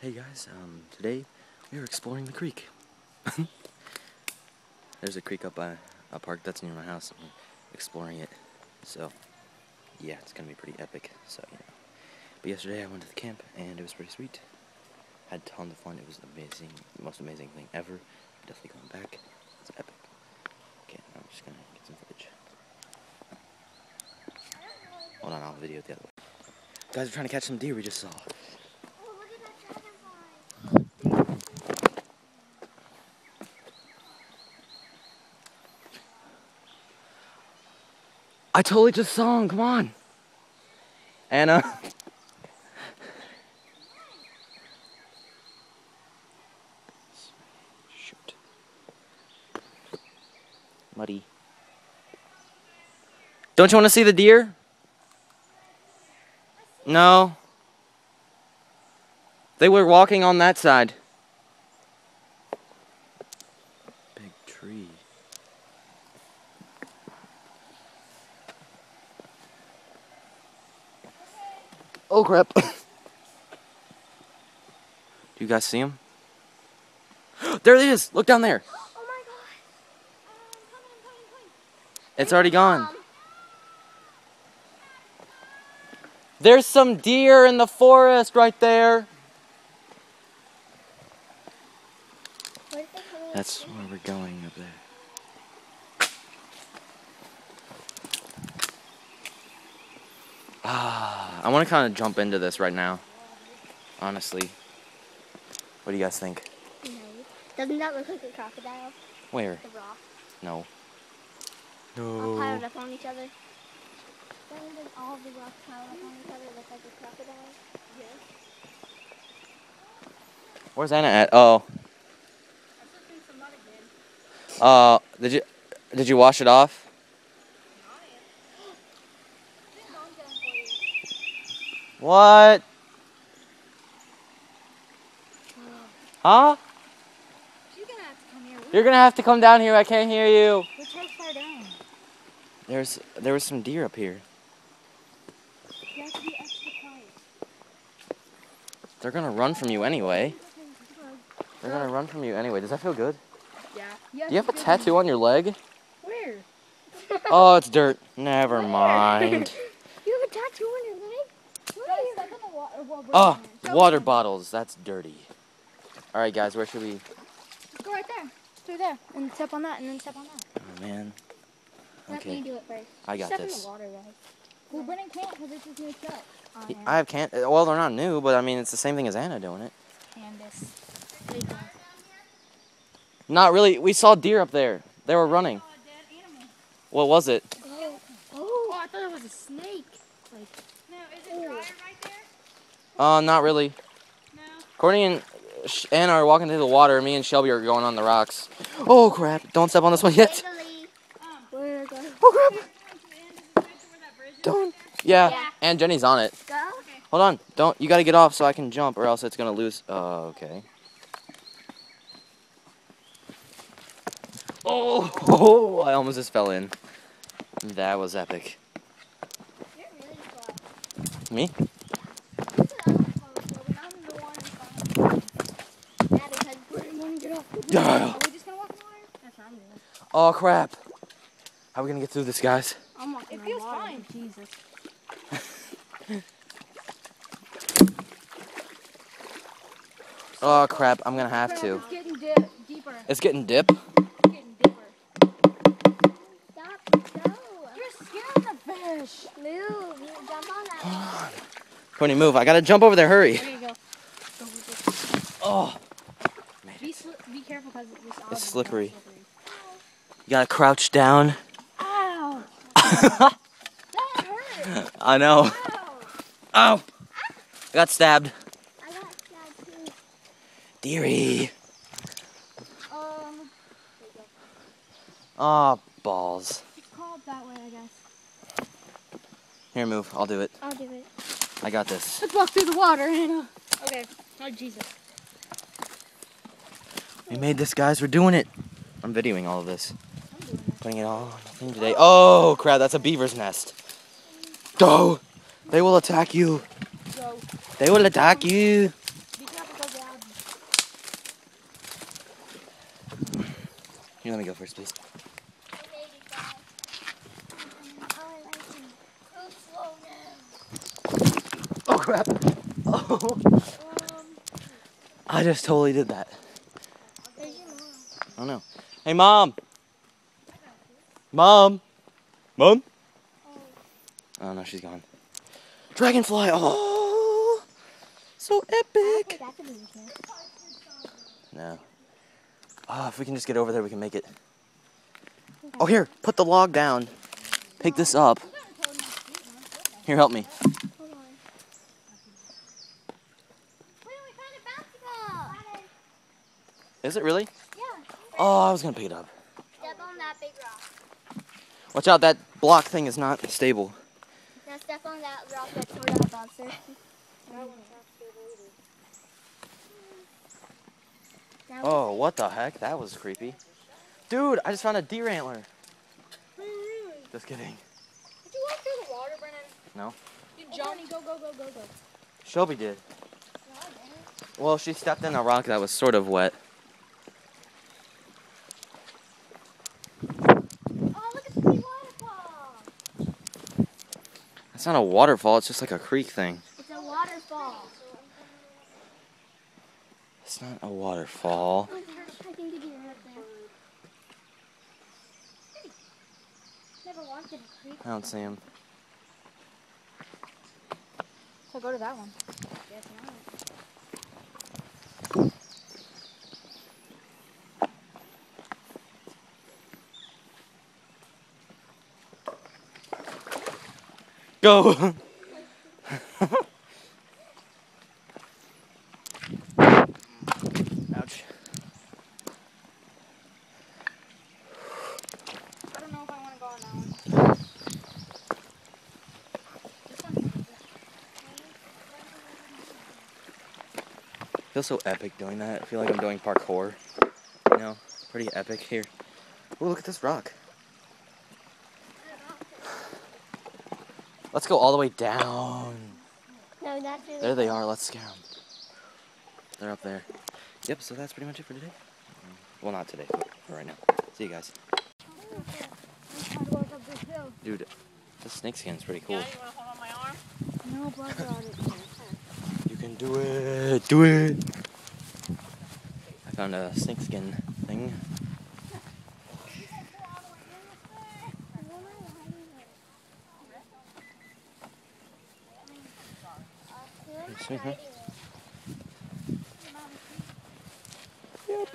Hey guys, today we are exploring the creek. There's a creek up by a park that's near my house, and we're exploring it. So, yeah, it's gonna be pretty epic. So, you know. But yesterday I went to the camp, and it was pretty sweet. Had tons of fun. It was amazing, the most amazing thing ever. I'm definitely going back. It's epic. Okay, now I'm just gonna get some footage. Hold on, I'll video it the other way. Guys, we're trying to catch some deer we just saw. I totally just saw him, come on. Anna. Shoot. Muddy. Don't you want to see the deer? No. They were walking on that side. Big tree. Oh crap. Do you guys see him? There it is! Look down there! Oh my god! I'm coming. It's already gone. There's some deer in the forest right there. That's where we're going up there. I want to kind of jump into this right now. Honestly. What do you guys think? No. Doesn't that look like a crocodile? Where? The rock. No. All piled No. up on each other. Doesn't all the rocks piled up on each other look like a crocodile? Yes. Where's Anna at? Oh. Did you wash it off? What? Huh? You're gonna have to come here. You're gonna have to come down here. I can't hear you. We're so far down. There was some deer up here. You have to be extra quiet. They're gonna run from you anyway. They're gonna run from you anyway. Does that feel good? Yeah. Do you have a tattoo on your leg? Where? Oh, it's dirt. Never mind. You have a tattoo on your leg? Oh, water bottles. That's dirty. All right, guys. Where should we? Go right there. Through there. And step on that, and then step on that. Oh man. Let me Okay. do it first. I got step this. in the water, guys. Well, Brennan can't because it's his new truck. Oh, yeah. I can't. Well, they're not new, but I mean, it's the same thing as Anna doing it. Candace. Not really. We saw deer up there. They were running. What was it? Oh, I thought it was a snake. Like, No, is it dry right there? Not really. No. Courtney and Anna are walking through the water. Me and Shelby are going on the rocks. Oh crap! Don't step on this one yet. where go? Oh crap! Don't. Yeah. And Jenny's on it. Go. Hold on. Don't. You gotta get off so I can jump, or else it's gonna lose. Okay. Oh! I almost just fell in. That was epic. You're really slow. Me? Yeah. Are we just gonna walk in the water? That's what I'm doing. Oh crap! How are we gonna get through this, guys? I'm walking. It feels fine. Jesus. Oh crap! I'm gonna have to. It's getting deeper. It's getting dip. It's getting deeper. Stop. Go. You're scaring the fish. Move. You jump on that. Courtney, move! I gotta jump over there. Hurry! There you go. Oh, Be careful because it's slippery. You gotta crouch down. Ow! That hurt. I know. Ow! Oh! I got stabbed. I got stabbed too. Deary. There you go. Oh, balls. It's called that way, I guess. Here, move. I'll do it. I'll do it. I got this. Let's walk through the water, Hannah. Okay. Oh, Jesus. We made this, guys. We're doing it. I'm videoing all of this. Putting it all on the thing today. Oh, crap. That's a beaver's nest. Go. They will attack you. Go. They will attack you. Be careful because Here, let me go first, please. Oh crap! Oh! I just totally did that. Where's your mom? I don't know. Hey, Mom! Mom! Mom? Oh no, she's gone. Dragonfly! Oh! So epic! That's a baby can. No. Oh, if we can just get over there, we can make it. Oh, here, put the log down. Pick this up. Here, help me. Hold on. Wait, we found a basketball. Is it really? Yeah. Oh, I was gonna pick it up. Step on that big rock. Watch out, that block thing is not stable. Now step on that rock that tore down Boxer. Oh, what the heck? That was creepy. Dude, I just found a deer antler. Just kidding. Did you walk through the water, Brennan? No. You jumped. Go, go, go, go, go. Shelby did. Well, she stepped in a rock that was sort of wet. Oh, look at the waterfall. It's not a waterfall, it's just like a creek thing. It's a waterfall. It's not a waterfall. I think the deer up there. Never walked in a creek. I don't see him. So go to that one. Guess not. Go! Ouch. I don't know if I want to go on that one. Feels so epic doing that. I feel like I'm doing parkour. You know, pretty epic here. Oh, look at this rock. Let's go all the way down. No, that's really There they are. Let's scare them. They're up there. Yep, so that's pretty much it for today. Well, not today, but for right now. See you guys. Dude, this snake skin's pretty cool. Yeah, you want to hold on my arm? No blood on it. You can do it. Do it. I found a snake skin thing. See, huh? Yep.